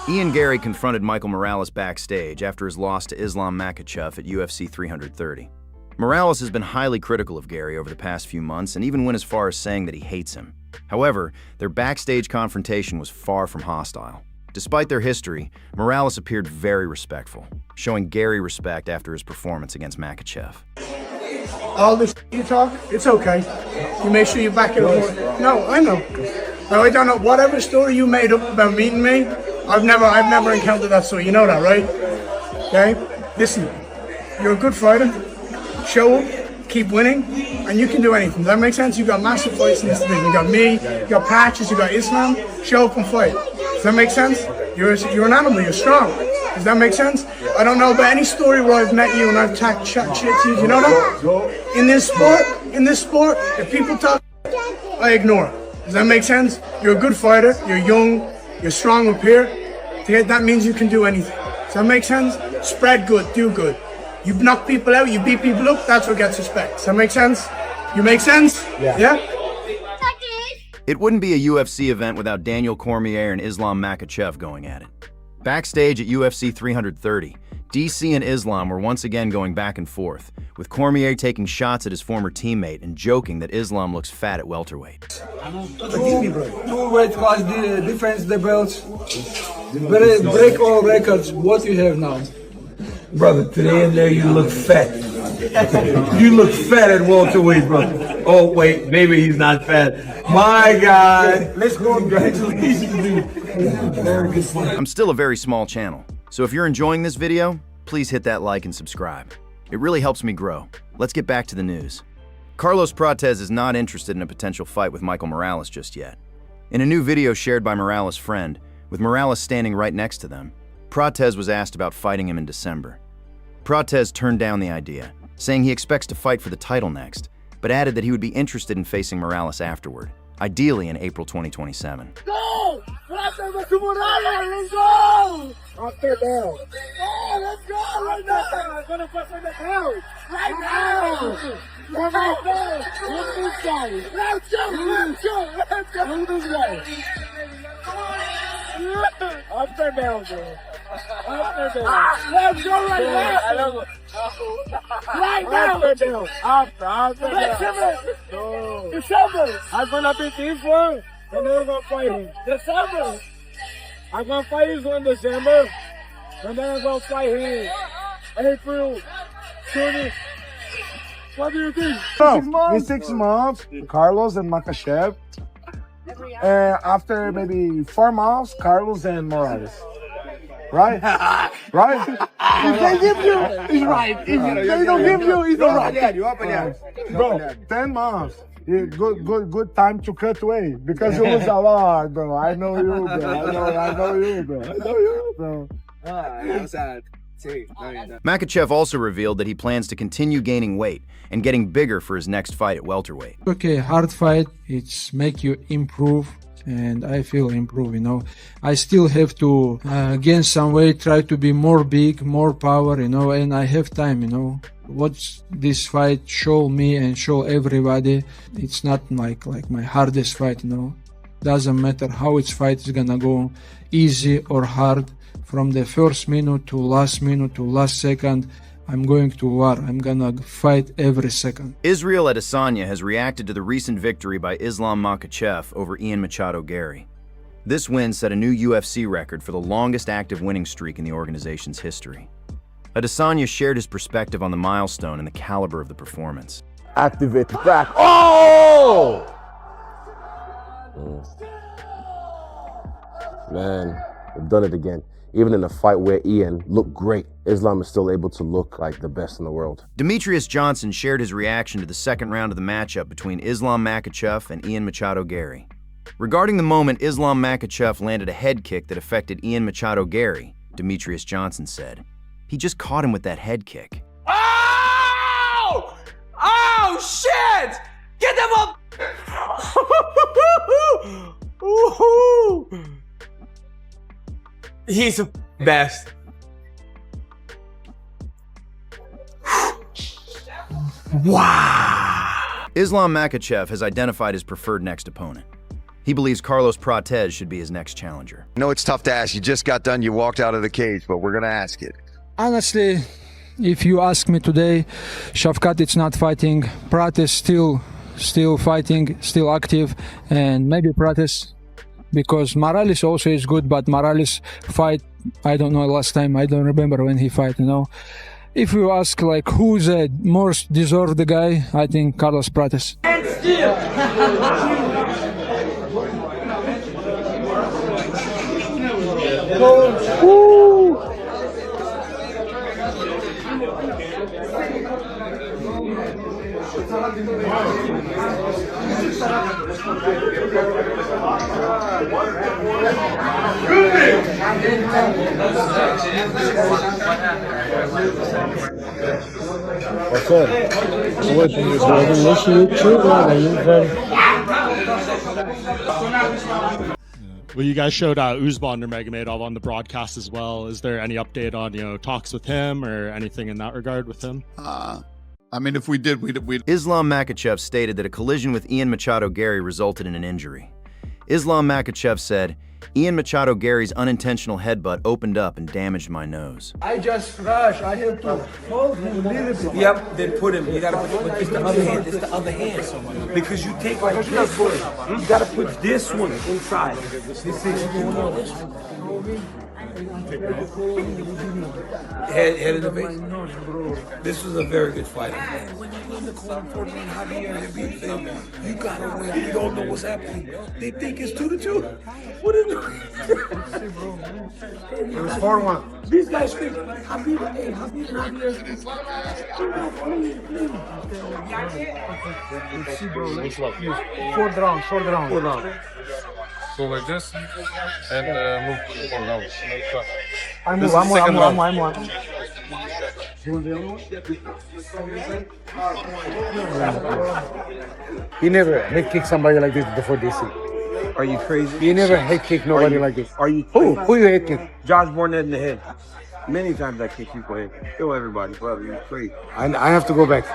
Garry confronted Michael Morales backstage after his loss to Islam Makhachev at UFC 330. Morales has been highly critical of Garry over the past few months and even went as far as saying that he hates him. However, their backstage confrontation was far from hostile. Despite their history, Morales appeared very respectful, showing Garry respect after his performance against Makhachev. All this you talk, it's okay. You make sure you back it up. No, I know. No, I don't know. Whatever story you made up about meeting me, I've never encountered that story. You know that, right? Okay? Listen, you're a good fighter. Show up, keep winning, and you can do anything. Does that make sense? You got massive fights in this division. You got me, you got Prates, you got Islam. Show up and fight. Does that make sense? You're an animal. You're strong. Does that make sense? I don't know about any story where I've met you and I've chat shit to you. You know that? In this sport, if people talk, I ignore it. Does that make sense? You're a good fighter. You're young. You're strong up here. That means you can do anything. Does that make sense? Spread good. Do good. You knock people out. You beat people up. That's what gets respect. Does that make sense? You make sense? Yeah? It wouldn't be a UFC event without Daniel Cormier and Islam Makhachev going at it. Backstage at UFC 330, DC and Islam were once again going back and forth, with Cormier taking shots at his former teammate and joking that Islam looks fat at welterweight. Two weight class defense the belts. Break all records. What you have now? Brother, today and there you look fat. You look fat at welterweight, brother. Oh, wait, maybe he's not fat. My God. Let's go. Congratulations, dude. Very good fight. I'm still a very small channel, so if you're enjoying this video, please hit that like and subscribe. It really helps me grow. Let's get back to the news. Carlos Prates is not interested in a potential fight with Michael Morales just yet. In a new video shared by Morales' friend, with Morales standing right next to them, Prates was asked about fighting him in December. Prates turned down the idea, saying he expects to fight for the title next, but added that he would be interested in facing Morales afterward, ideally in April 2027. Go! Let's go! Let's go! Up there down. Oh, let's go right now! I'm gonna put in the house! Right now! Right now! Look at this guy! Let's go! Let's go! Let's go! Look at this guy! Up there down, bro. Up there down. Let's go right now! Right now! Up there down. Up there down. December! I'm gonna beat this one, and then we're gonna fight him. December! I'm gonna fight this one in December, and then I'm gonna fight him April 20. What do you think? In 6 months, Carlos and Makhachev. After maybe 4 months, Carlos and Morales. Right? Right? If they give you, he's right. If they don't give you, he's not right. Bro, 10 months. Yeah, good time to cut away because you lose a lot, bro. I know you, bro. I know you, bro. I know you, bro. I'm sad. Makhachev also revealed that he plans to continue gaining weight and getting bigger for his next fight at welterweight. Okay, hard fight. It's make you improve, and I feel improve. You know, I still have to gain some weight, try to be more big, more power. You know, and I have time. You know. What this fight show me and show everybody, it's not like my hardest fight, you know. Doesn't matter how its fight is gonna go, easy or hard. From the first minute to last second, I'm going to war. I'm gonna fight every second. Israel Adesanya has reacted to the recent victory by Islam Makhachev over Ian Machado Garry. This win set a new UFC record for the longest active winning streak in the organization's history. Adesanya shared his perspective on the milestone and the caliber of the performance. Activate back. Oh! Man, we've done it again. Even in a fight where Ian looked great, Islam is still able to look like the best in the world. Demetrious Johnson shared his reaction to the second round of the matchup between Islam Makhachev and Ian Machado Garry. Regarding the moment Islam Makhachev landed a head kick that affected Ian Machado Garry, Demetrious Johnson said, "He just caught him with that head kick." Oh! Oh, shit! Get them up! He's the best. Islam Makhachev has identified his preferred next opponent. He believes Carlos Prates should be his next challenger. I know it's tough to ask. You just got done. You walked out of the cage, but we're going to ask it. Honestly, if you ask me today, Shavkat is not fighting. Prates still fighting, still active, and maybe Prates, because Morales also is good, but Morales fight, I don't know, last time, I don't remember when he fight, you know. If you ask like who's the most deserved guy, I think Carlos Prates. Well, you guys showed Usman Nurmagomedov on the broadcast as well. Is there any update on, you know, talks with him or anything in that regard with him? I mean, if we did, we'd... Islam Makhachev stated that a collision with Ian Machado Garry resulted in an injury. Islam Makhachev said, Ian Machado Garry's unintentional headbutt opened up and damaged my nose. I just crashed. I have to hold him a little bit. Yep, then put him. You gotta put, but it's the other hand. It's the other hand. Because you take like this one. You gotta put this one inside. Head in the face. This was a very good fight. You gotta win. You don't know what's happening. They think it's 2-2. What is it? It was 4-1. These guys think Habib. Fourth round. So like this, and move one down. I move. He never head kick somebody like this before this. Are you crazy? He never head kick nobody like this. Are you Who you head kick? Josh Barnett in the head. Many times I kick people in. Kill everybody, brother. You're crazy. I have to go back.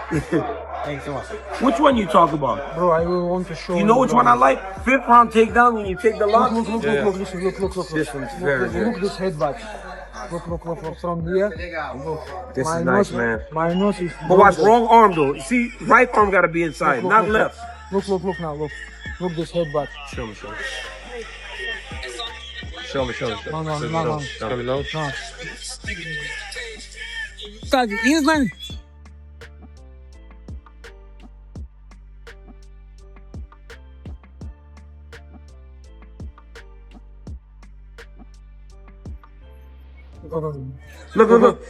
Thanks so much. Which one you talk about? Bro, I will want to show you. know which one I like? Fifth round takedown when you take the lock. Look. This one's very good. Look this headbutt. Look from here. This is nice, man. My nose is... But watch, wrong arm though. See, right arm got to be inside, not left. Look now, look. Look this headbutt. Show me. No. Show me low. England. Look.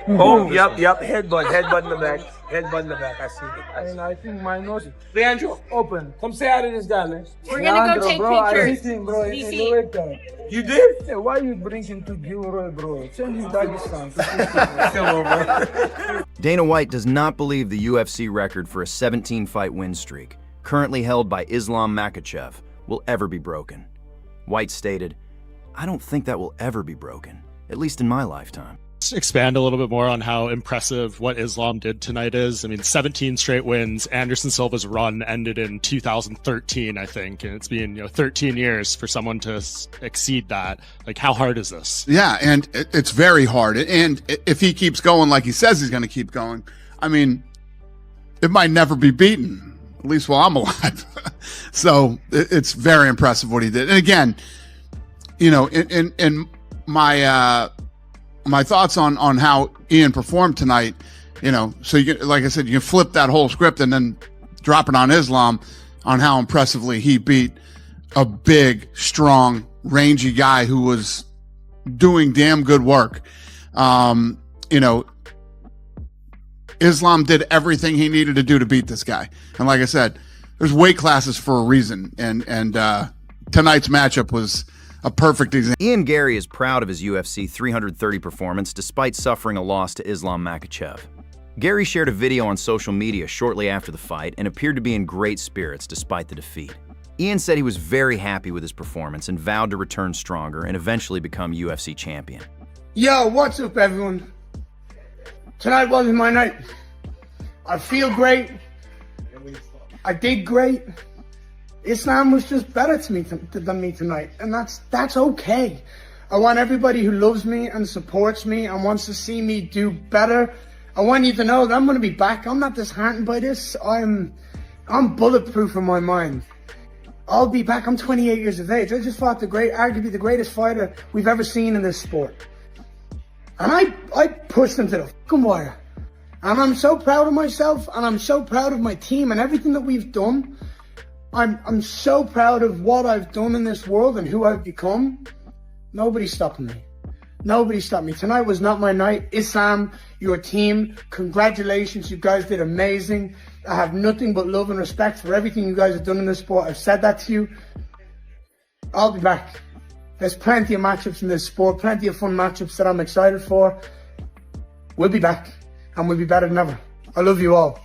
Oh, yep. Headbutt in the back. I see it. And I think my nose is Leandro, open. come say hi to this guy, man. We're gonna go take I pictures. hit him, bro. DC. You did? Yeah, why you bring him to Gilroy, bro? Send him Dagestan. Dana White does not believe the UFC record for a 17-fight win streak, currently held by Islam Makhachev, will ever be broken. White stated, I don't think that will ever be broken, at least in my lifetime. Expand a little bit more on how impressive what Islam did tonight is. I mean, 17 straight wins. Anderson Silva's run ended in 2013, I think, and it's been 13 years for someone to exceed that. Like, how hard is this? Yeah, and it's very hard. And if he keeps going like he says he's going to keep going, I mean, it might never be beaten, at least while I'm alive. So it's very impressive what he did. And again, in my thoughts on how Ian performed tonight, so you can, like I said, you can flip that whole script and then drop it on Islam on how impressively he beat a big, strong, rangy guy who was doing damn good work. Islam did everything he needed to do to beat this guy. And like I said, there's weight classes for a reason. And tonight's matchup was a perfect example. Ian Garry is proud of his UFC 330 performance despite suffering a loss to Islam Makhachev. Garry shared a video on social media shortly after the fight and appeared to be in great spirits despite the defeat. Ian said he was very happy with his performance and vowed to return stronger and eventually become UFC champion. Yo, what's up, everyone? Tonight wasn't my night. I feel great. I did great. Islam was just better to me than me tonight, and that's okay. I want everybody who loves me and supports me and wants to see me do better. I want you to know that I'm going to be back. I'm not disheartened by this. I'm bulletproof in my mind. I'll be back. I'm 28 years of age. I just fought arguably the greatest fighter we've ever seen in this sport. And I pushed him to the fucking wire. And I'm so proud of myself, and I'm so proud of my team and everything that we've done. I'm so proud of what I've done in this world and who I've become. Nobody's stopping me. Nobody stopped me. Tonight was not my night. Islam, your team, congratulations. You guys did amazing. I have nothing but love and respect for everything you guys have done in this sport. I've said that to you. I'll be back. There's plenty of matchups in this sport, plenty of fun matchups that I'm excited for. We'll be back, and we'll be better than ever. I love you all.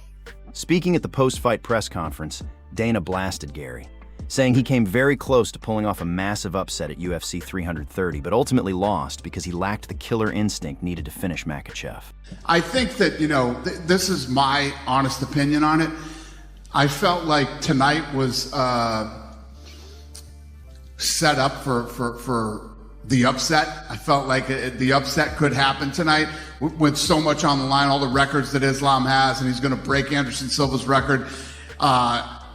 Speaking at the post-fight press conference, Dana blasted Garry, saying he came very close to pulling off a massive upset at UFC 330, but ultimately lost because he lacked the killer instinct needed to finish Makhachev. I think that, this is my honest opinion on it. I felt like tonight was set up for the upset. I felt like the upset could happen tonight with so much on the line, all the records that Islam has, and he's going to break Anderson Silva's record.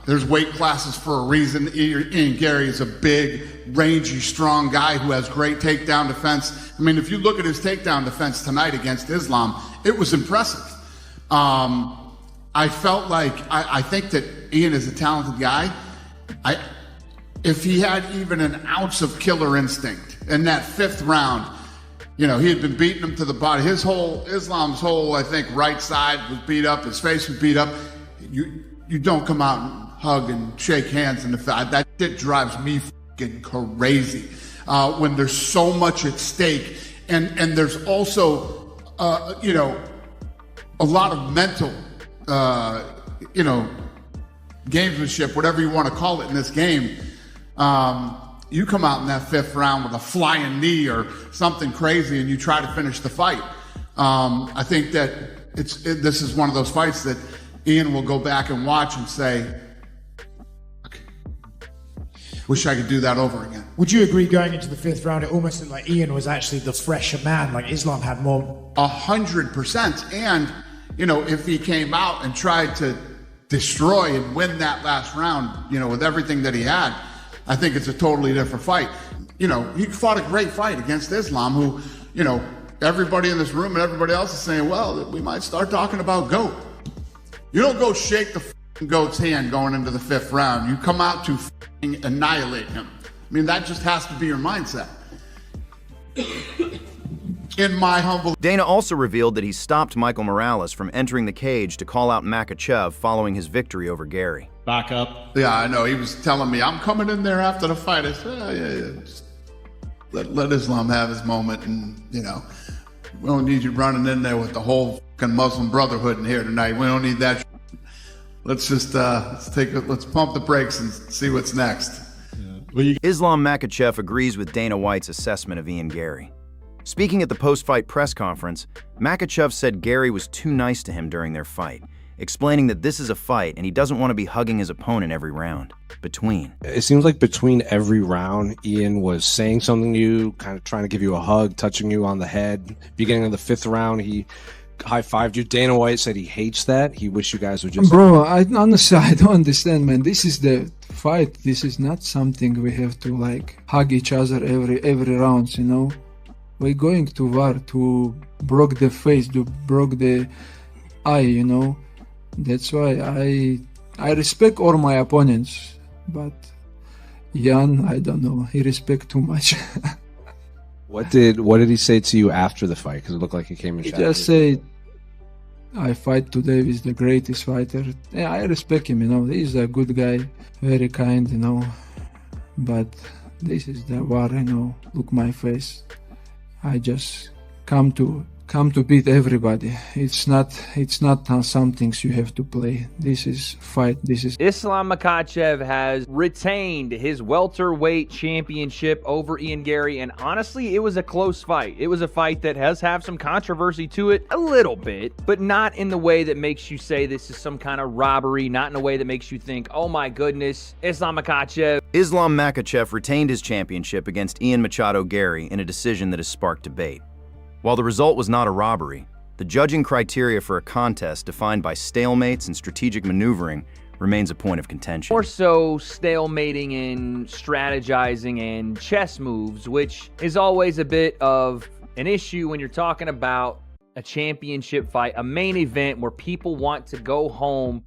There's weight classes for a reason. Ian Garry is a big, rangy, strong guy who has great takedown defense. I mean, if you look at his takedown defense tonight against Islam, it was impressive. I felt like, I think that Ian is a talented guy. If he had even an ounce of killer instinct in that fifth round, he had been beating him to the body. Islam's whole, I think, right side was beat up. His face was beat up. You don't come out and hug and shake hands in the fight. That shit drives me fucking crazy when there's so much at stake, and there's also a lot of mental gamesmanship, whatever you want to call it in this game. You come out in that fifth round with a flying knee or something crazy and you try to finish the fight. I think that this is one of those fights that Ian will go back and watch and say, wish I could do that over again. Would you agree going into the fifth round, it almost looked like Ian was actually the fresher man, like Islam had more? 100%. And, if he came out and tried to destroy and win that last round, with everything that he had, I think it's a totally different fight. He fought a great fight against Islam, who, everybody in this room and everybody else is saying, well, we might start talking about GOAT. You don't go shake the GOAT's hand going into the fifth round. You come out to annihilate him. I mean, that just has to be your mindset. In my humble... Dana also revealed that he stopped Michael Morales from entering the cage to call out Makhachev following his victory over Garry. Back up. Yeah, I know. He was telling me, I'm coming in there after the fight. I said, yeah. Just let Islam have his moment, and, we don't need you running in there with the whole fucking Muslim Brotherhood in here tonight. We don't need that. Let's just let's pump the brakes and see what's next. Yeah. Islam Makhachev agrees with Dana White's assessment of Ian Garry. Speaking at the post-fight press conference, Makhachev said Garry was too nice to him during their fight, explaining that this is a fight and he doesn't want to be hugging his opponent every round. It seems like between every round, Ian was saying something to you, kind of trying to give you a hug, touching you on the head. Beginning of the fifth round, he high-fived you. Dana White said he hates that. He wished you guys would just... Bro, honestly, I don't understand, man. This is the fight. This is not something we have to, hug each other every round, We're going to war to broke the face, to broke the eye, That's why I respect all my opponents, but Jan, I don't know, he respect too much. What did he say to you after the fight? Because it looked like he came and He just said, I fight today with the greatest fighter. Yeah, I respect him, he's a good guy, very kind, but this is the war, Look my face. I just come to come to beat everybody. It's not some things you have to play. This is fight. This is Islam Makhachev has retained his welterweight championship over Ian Garry, and honestly, it was a close fight. It was a fight that has have some controversy to it, a little bit, but not in the way that makes you say this is some kind of robbery, not in a way that makes you think, oh my goodness, Islam Makhachev. Islam Makhachev retained his championship against Ian Machado Garry in a decision that has sparked debate. While the result was not a robbery, the judging criteria for a contest defined by stalemates and strategic maneuvering remains a point of contention. More so stalemating and strategizing and chess moves, which is always a bit of an issue when you're talking about a championship fight, a main event where people want to go home,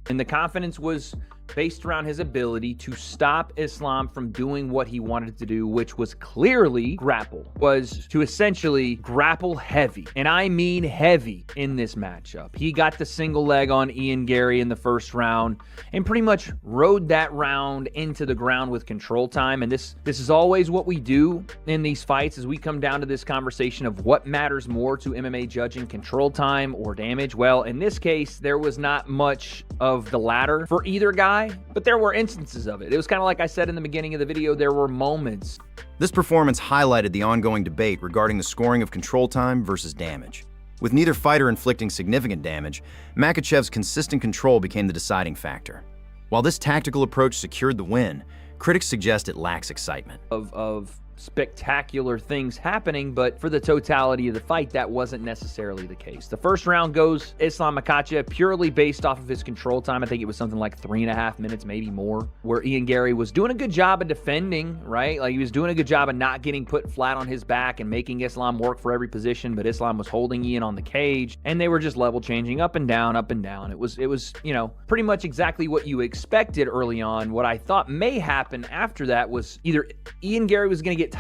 and the confidence was based around his ability to stop Islam from doing what he wanted to do, which was clearly grapple, was to essentially grapple heavy. And I mean heavy in this matchup. He got the single leg on Ian Garry in the first round and pretty much rode that round into the ground with control time. And this is always what we do in these fights, as we come down to this conversation of what matters more to MMA judging, control time or damage. Well, in this case, there was not much of the latter for either guy, but there were instances of it. It was kind of like I said in the beginning of the video, there were moments. This performance highlighted the ongoing debate regarding the scoring of control time versus damage. With neither fighter inflicting significant damage, Makhachev's consistent control became the deciding factor. While this tactical approach secured the win, critics suggest it lacks excitement. Of spectacular things happening, but for the totality of the fight, that wasn't necessarily the case. The first round goes Islam Makhachev purely based off of his control time. I think it was something like 3.5 minutes, maybe more, where Ian Garry was doing a good job of defending, right? Like, he was doing a good job of not getting put flat on his back and making Islam work for every position, but Islam was holding Ian on the cage, and they were just level changing up and down, up and down. It was, you know, pretty much exactly what you expected early on. What I thought may happen after that was either Ian Garry was going to get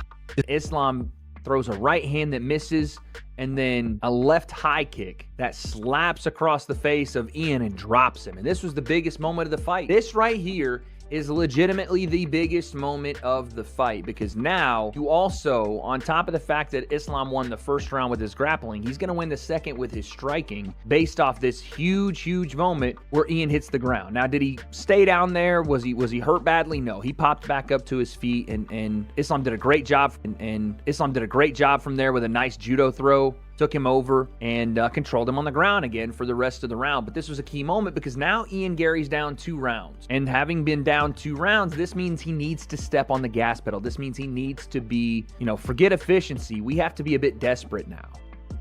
Islam throws a right hand that misses, and then a left high kick that slaps across the face of Ian and drops him. And this was the biggest moment of the fight. This right here is legitimately the biggest moment of the fight, because now you also, on top of the fact that Islam won the first round with his grappling, he's going to win the second with his striking based off this huge moment where Ian hits the ground. Now, did he stay down there? Was he hurt badly? No, he popped back up to his feet, and Islam did a great job, and Islam did a great job from there with a nice judo throw. Took him over and controlled him on the ground again for the rest of the round. But this was a key moment because now Ian Garry's down 2 rounds. And having been down 2 rounds, this means he needs to step on the gas pedal. This means he needs to be, you know, forget efficiency. We have to be a bit desperate now.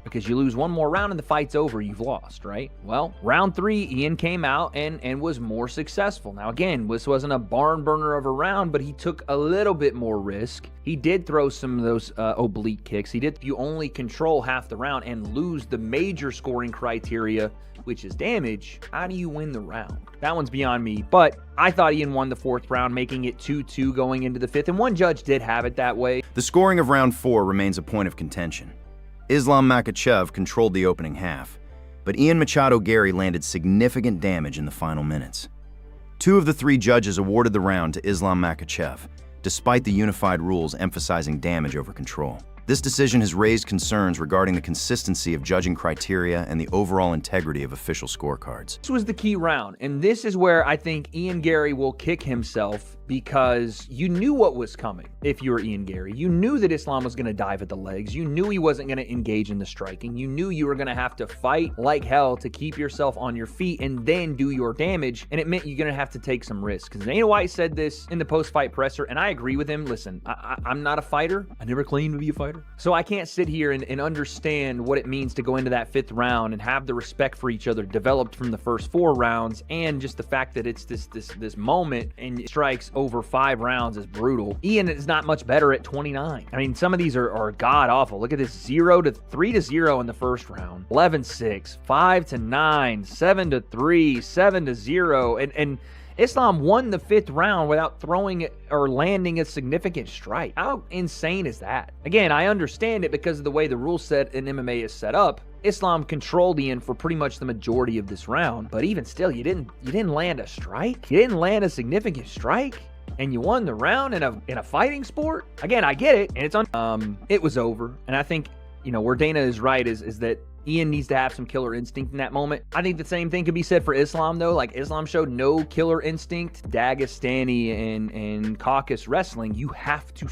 Because you lose one more round and the fight's over, you've lost, right? Well, round 3, Ian came out and was more successful. Now, again, this wasn't a barn burner of a round, but he took a little bit more risk. He did throw some of those oblique kicks. You only control half the round and lose the major scoring criteria, which is damage. How do you win the round? That one's beyond me, but I thought Ian won the 4th round, making it 2-2 going into the 5th, and one judge did have it that way. The scoring of round 4 remains a point of contention. Islam Makhachev controlled the opening half, but Ian Machado Garry landed significant damage in the final minutes. 2 of the 3 judges awarded the round to Islam Makhachev, despite the unified rules emphasizing damage over control. This decision has raised concerns regarding the consistency of judging criteria and the overall integrity of official scorecards. This was the key round, and this is where I think Ian Garry will kick himself, because you knew what was coming if you were Ian Garry. You knew that Islam was going to dive at the legs. You knew he wasn't going to engage in the striking. You knew you were going to have to fight like hell to keep yourself on your feet and then do your damage, and it meant you're going to have to take some risks. Because Dana White said this in the post-fight presser, and I agree with him. Listen, I'm not a fighter. I never claimed to be a fighter. So I can't sit here and understand what it means to go into that 5th round and have the respect for each other developed from the first 4 rounds, and just the fact that it's this moment and strikes over 5 rounds is brutal. Ian is not much better at 29. I mean, some of these are god-awful. Look at this, 3-0 in the first round, 11-6, 5-9, 7-3, 7-0, and Islam won the 5th round without throwing or landing a significant strike. How insane is that? Again, I understand it because of the way the rule set in MMA is set up. Islam controlled Ian for pretty much the majority of this round, but even still, you didn't land a strike. You didn't land a significant strike, and you won the round in a fighting sport. Again, I get it, and it was over, and I think you know, where Dana is right is that Ian needs to have some killer instinct in that moment. I think the same thing could be said for Islam, though. Like, Islam showed no killer instinct. Dagestani and Caucasus wrestling, you have to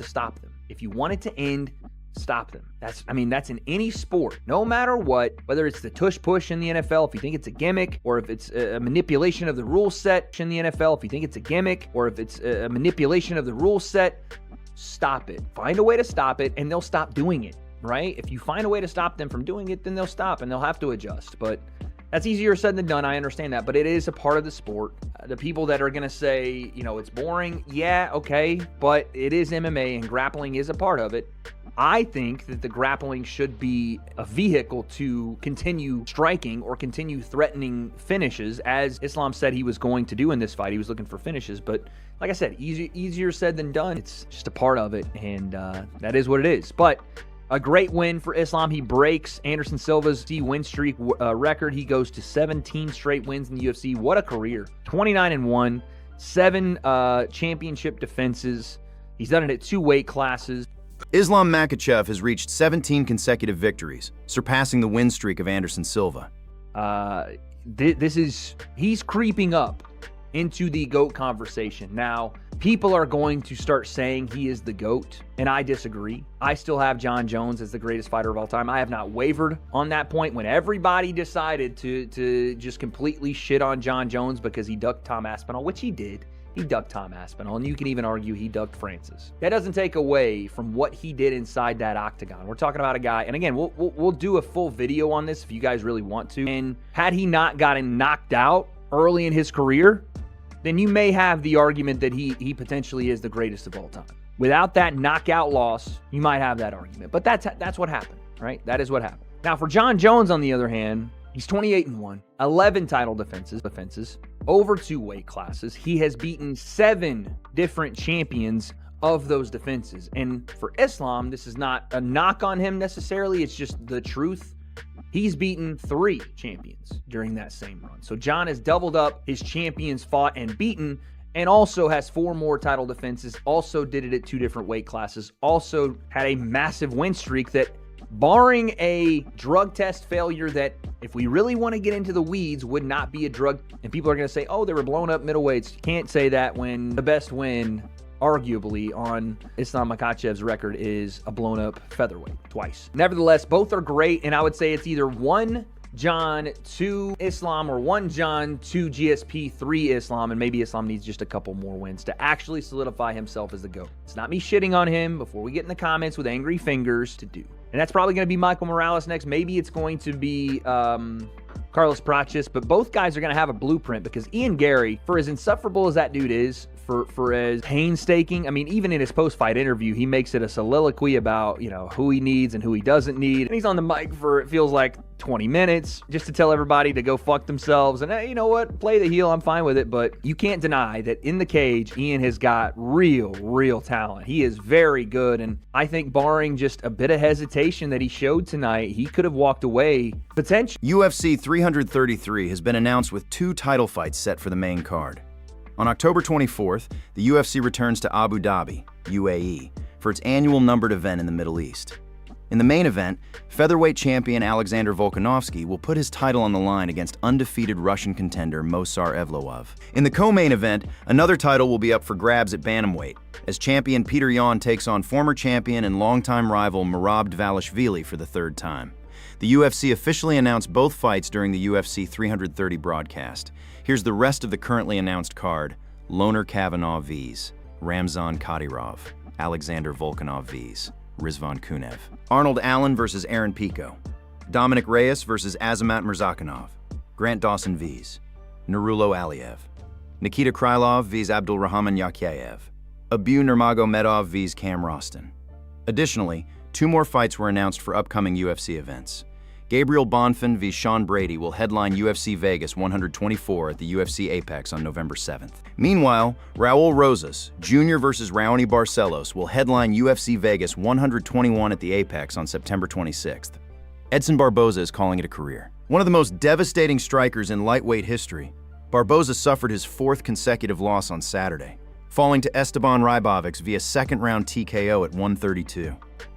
stop them. If you want it to end, stop them. That's in any sport, no matter what, whether it's the tush push in the NFL, if you think it's a gimmick, or if it's a manipulation of the rule set in the NFL, if you think it's a gimmick, or if it's a manipulation of the rule set, stop it. Find a way to stop it, and they'll stop doing it. Right? If you find a way to stop them from doing it, then they'll stop and they'll have to adjust. But that's easier said than done. I understand that, but it is a part of the sport. The people that are going to say, you know, it's boring. Yeah, okay, but it is MMA and grappling is a part of it. I think that the grappling should be a vehicle to continue striking or continue threatening finishes, as Islam said he was going to do in this fight. He was looking for finishes, but like I said, easier said than done. It's just a part of it, and that is what it is. But a great win for Islam. He breaks Anderson Silva's win streak record. He goes to 17 straight wins in the UFC. What a career. 29-1, 7 championship defenses. He's done it at 2 weight classes. Islam Makhachev has reached 17 consecutive victories, surpassing the win streak of Anderson Silva. He's creeping up into the GOAT conversation. Now, people are going to start saying he is the GOAT, and I disagree. I still have John Jones as the greatest fighter of all time. I have not wavered on that point. When everybody decided to just completely shit on John Jones because he ducked Tom Aspinall, which he did. He ducked Tom Aspinall, and you can even argue he ducked Francis. That doesn't take away from what he did inside that octagon. We're talking about a guy, and again, we'll do a full video on this if you guys really want to. And had he not gotten knocked out early in his career, then you may have the argument that he potentially is the greatest of all time. Without that knockout loss, you might have that argument. But that's what happened, right? That is what happened. Now, for John Jones, on the other hand, he's 28-1, 11 title defenses, over 2 weight classes. He has beaten 7 different champions of those defenses. And for Islam, this is not a knock on him necessarily. It's just the truth. He's beaten 3 champions during that same run. So John has doubled up his champions fought and beaten, and also has 4 more title defenses, also did it at 2 different weight classes, also had a massive win streak that, barring a drug test failure that, if we really want to get into the weeds, would not be a drug. And people are going to say, oh, they were blown up middleweights. You can't say that when the best win, arguably, on Islam Makhachev's record is a blown up featherweight twice. Nevertheless, both are great, and I would say it's either 1 John, 2 Islam, or 1 John, 2 GSP, 3 Islam, and maybe Islam needs just a couple more wins to actually solidify himself as the GOAT. It's not me shitting on him before we get in the comments with angry fingers to do. And that's probably going to be Michael Morales next. Maybe it's going to be Carlos Prates, but both guys are going to have a blueprint, because Ian Garry, for as insufferable as that dude is, for as painstaking, I mean, even in his post-fight interview, he makes it a soliloquy about, you know, who he needs and who he doesn't need. And he's on the mic for, it feels like, 20 minutes just to tell everybody to go fuck themselves. And hey, you know what? Play the heel. I'm fine with it. But you can't deny that in the cage, Ian has got real talent. He is very good. And I think, barring just a bit of hesitation that he showed tonight, he could have walked away potentially. UFC 333 has been announced with 2 title fights set for the main card. On October 24th, the UFC returns to Abu Dhabi, UAE, for its annual numbered event in the Middle East. In the main event, featherweight champion Alexander Volkanovski will put his title on the line against undefeated Russian contender Movsar Evloev. In the co-main event, another title will be up for grabs at bantamweight, as champion Peter Yan takes on former champion and longtime rival Merab Dvalishvili for the 3rd time. The UFC officially announced both fights during the UFC 330 broadcast. Here's the rest of the currently announced card: Loner Kavanaugh vs. Ramzan Kadyrov, Alexander Volkanov vs. Rizvan Kunev, Arnold Allen vs. Aaron Pico, Dominic Reyes vs. Azamat Mirzakhanov, Grant Dawson vs. Nurullo Aliyev, Nikita Krylov vs. Abdulrahman Yakyayev, Abu Nurmagomedov vs. Cam Roston. Additionally, 2 more fights were announced for upcoming UFC events. Gabriel Bonfim vs. Sean Brady will headline UFC Vegas 124 at the UFC Apex on November 7th. Meanwhile, Raul Rosas, Jr. vs. Raoni Barcelos will headline UFC Vegas 121 at the Apex on September 26th. Edson Barboza is calling it a career. One of the most devastating strikers in lightweight history, Barboza suffered his 4th consecutive loss on Saturday, falling to Esteban Rybovix via 2nd-round TKO at 132.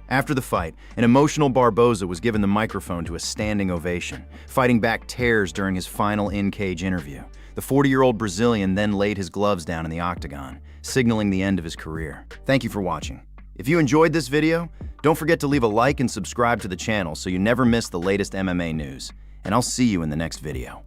After the fight, an emotional Barboza was given the microphone to a standing ovation, fighting back tears during his final in-cage interview. The 40-year-old Brazilian then laid his gloves down in the octagon, signaling the end of his career. Thank you for watching. If you enjoyed this video, don't forget to leave a like and subscribe to the channel so you never miss the latest MMA news. And I'll see you in the next video.